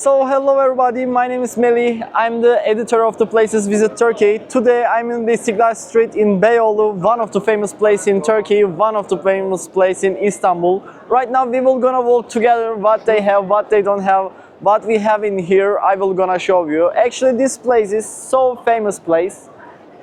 So hello everybody, my name is Melih. I'm the editor of the Places Visit Turkey. Today I'm in the Istiklal Street in Beyoglu, one of the famous places in Turkey, one of the famous places in Istanbul. Right now we will gonna walk together what they have, what they don't have, what we have in here. I will gonna show you. Actually this place is so famous place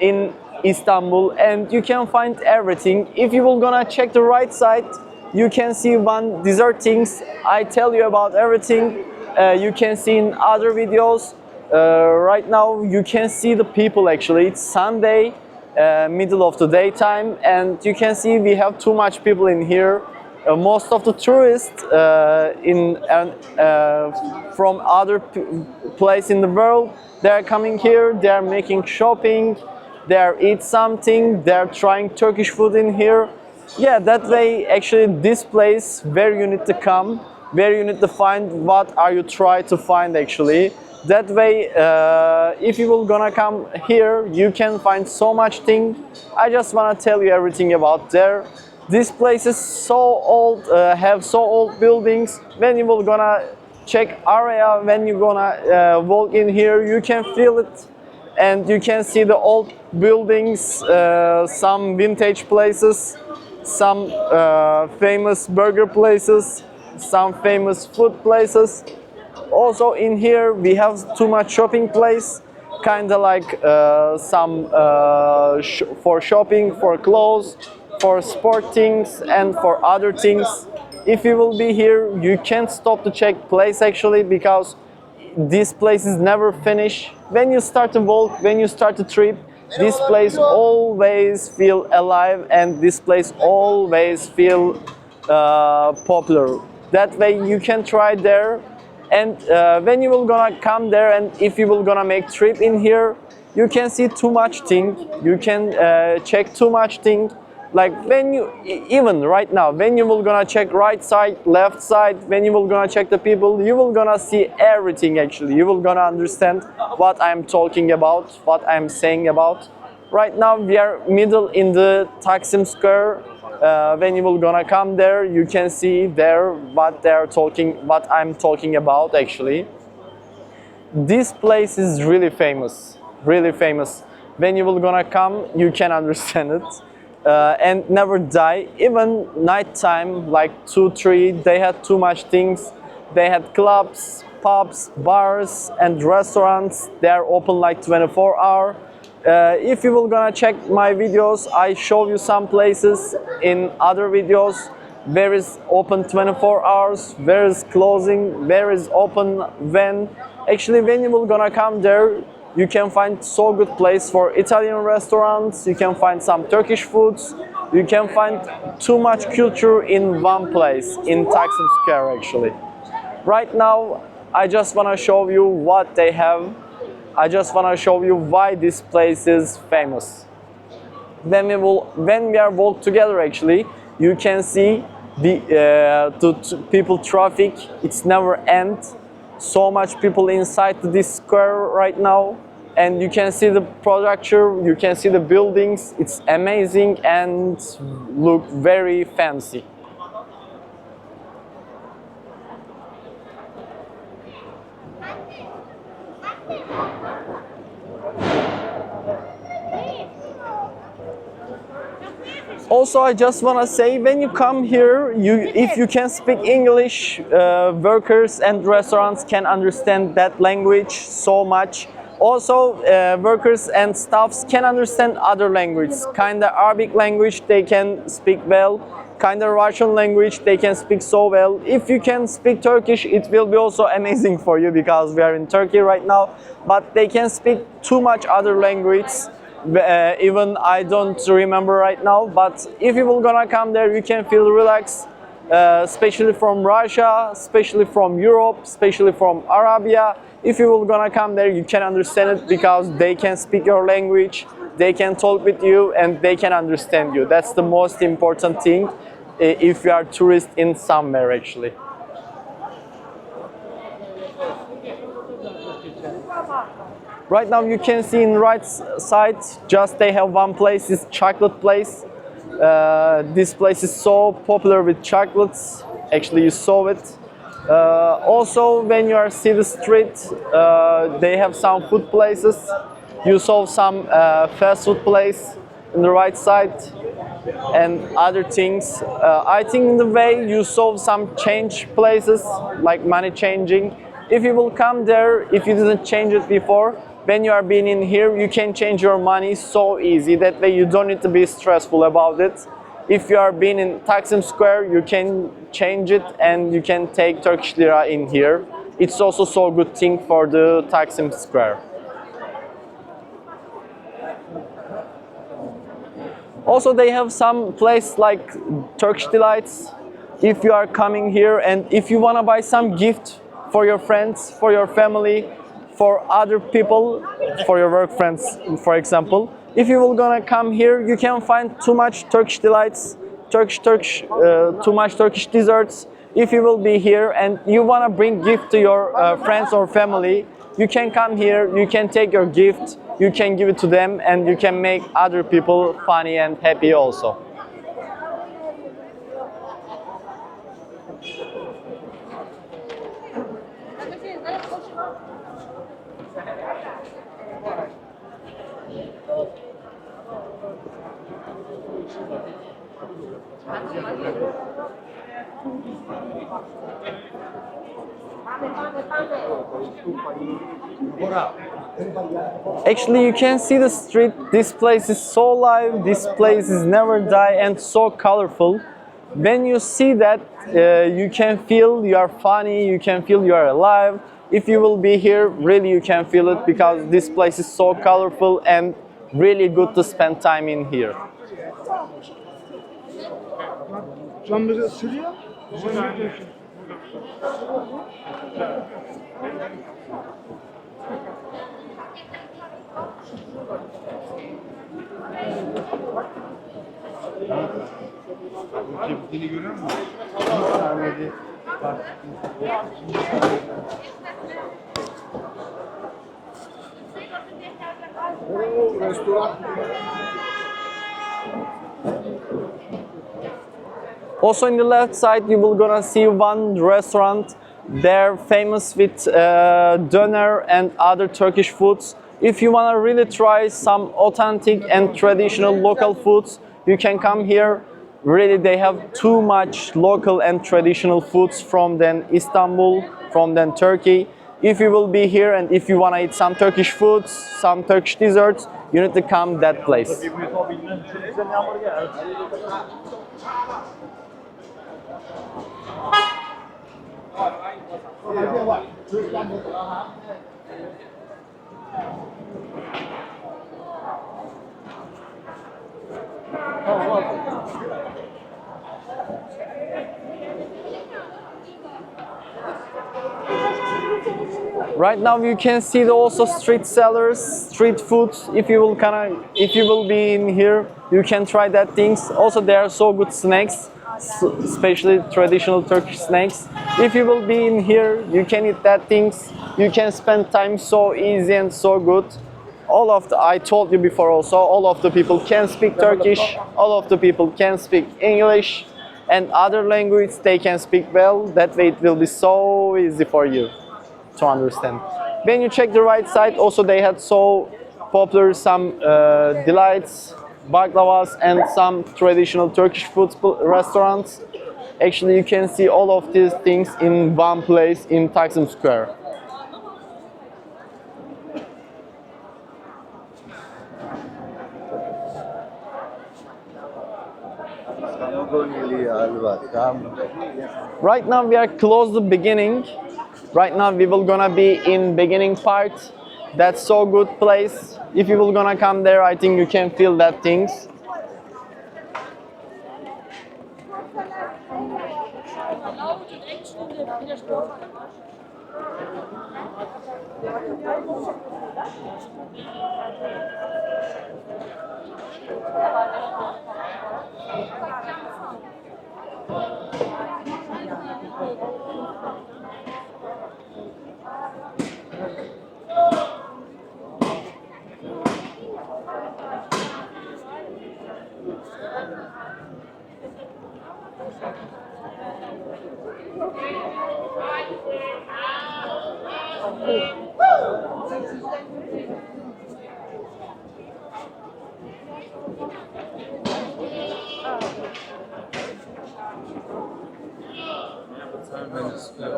in Istanbul and you can find everything. If you will gonna check the right side, you can see one dessert things. I tell you about everything. You can see in other videos. Right now you can see the people actually. It's Sunday, middle of the daytime, and you can see we have too much people in here. Most of the tourists from other place in the world, they are coming here, they are making shopping, they are eat something, they are trying Turkish food in here. Yeah, that way actually this place where you need to come, where you need to find what are you try to find actually. That way if you will gonna come here, you can find so much thing. I just wanna tell you everything about there. This place is so old, have so old buildings. When you will gonna check area, when you gonna walk in here, you can feel it and you can see the old buildings, some vintage places, some famous burger places, some famous food places. Also in here we have too much shopping place, kind of like some for shopping, for clothes, for sport things and for other things. If you will be here, you can't stop to check place actually, because this place is never finished. When you start to walk, when you start to trip, this place always feel alive and this place always feel popular. That way you can try there, and when you will gonna come there and if you will gonna make trip in here, you can see too much thing, you can check too much thing. Like when you, even right now, when you will gonna check right side, left side, when you will gonna check the people, you will gonna see everything actually. You will gonna understand what I'm talking about, what I'm saying about. Right now we are middle in the Taksim Square. When you will gonna come there, you can see there what they're talking, what I'm talking about actually. This place is really famous, really famous. When you will gonna come, you can understand it. And never die. Even night time, like 2, 3, they had too much things. They had clubs, pubs, bars and restaurants. They are open like 24 hours. If you will gonna check my videos, I show you some places in other videos where is open 24 hours, where is closing, where is open when. Actually, when you will gonna come there, you can find so good place for Italian restaurants, you can find some Turkish foods, you can find too much culture in one place, in Taksim Square actually. Right now, I just wanna show you what they have. I just wanna show you why this place is famous. When we are walk together actually, you can see the people traffic, it's never end. So much people inside this square right now, and you can see the production, you can see the buildings. It's amazing and look very fancy. Also, I just want to say, when you come here, if you can speak English, workers and restaurants can understand that language so much. Also, workers and staffs can understand other languages. Kinda Arabic language they can speak well. Kinda Russian language they can speak so well. If you can speak Turkish, it will be also amazing for you, because we are in Turkey right now. But they can speak too much other languages. Even I don't remember right now, but if you will gonna come there, you can feel relaxed, especially from Russia, especially from Europe, especially from Arabia. If you will gonna come there, you can understand it, because they can speak your language, they can talk with you and they can understand you. That's the most important thing if you are a tourist in somewhere actually. Right now you can see in right side, just they have one place, is chocolate place. This place is so popular with chocolates. Actually you saw it. Also, when you are see the street, they have some food places. You saw some fast food place in the right side and other things. I think in the way you saw some change places like money changing. If you will come there, if you didn't change it before, when you are being in here, you can change your money so easy. That way you don't need to be stressful about it. If you are being in Taksim Square, you can change it and you can take Turkish lira in here. It's also so good thing for the Taksim Square. Also, they have some place like Turkish Delights. If you are coming here and if you want to buy some gift for your friends, for your family, for other people, for your work friends, for example, if you will gonna come here, you can find too much Turkish Delights, too much Turkish desserts. If you will be here and you want to bring gift to your friends or family, you can come here, you can take your gift, you can give it to them, and you can make other people funny and happy also. Actually, you can see the street. This place is so live, this place is never die and so colorful. When you see that, you can feel you are funny, you can feel you are alive. If you will be here, really you can feel it because this place is so colorful and really good to spend time in here. Also in the left side you will gonna see one restaurant. They're famous with doner and other Turkish foods. If you wanna really try some authentic and traditional local foods, you can come here. Really they have too much local and traditional foods from then Istanbul, from then Turkey. If you will be here and if you wanna eat some Turkish foods, some Turkish desserts, you need to come that place. Right now you can see also street sellers, street foods. If you will be in here, you can try that things. Also there are so good snacks, especially traditional Turkish snacks. If you will be in here, you can eat that things. You can spend time so easy and so good. I told you before also, all of the people can speak Turkish, all of the people can speak English and other language they can speak well. That way it will be so easy for you to understand. When you check the right side, also they had so popular some delights, baklavas and some traditional Turkish food restaurants. Actually, you can see all of these things in one place in Taksim Square. Right now we are close to the beginning. Right now we will gonna be in beginning part. That's so good place. If you will gonna come there, I think you can feel that things.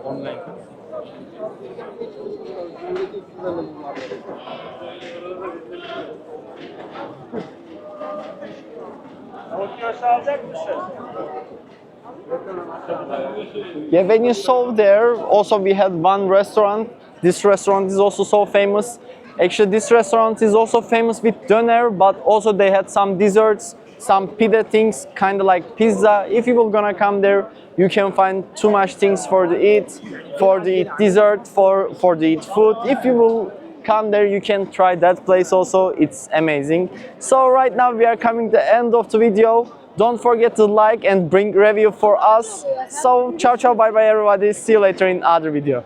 Online. Yeah, when you saw there, also we had one restaurant. This restaurant is also so famous. Actually, this restaurant is also famous with döner, but also they had some desserts, some pide things, kind of like pizza. If you will gonna come there, you can find too much things for the eat, dessert, for the eat food. If you will come there, you can try that place also. It's amazing. So right now we are coming to the end of the video. Don't forget to like and bring review for us. So ciao ciao, bye bye everybody. See you later in other video.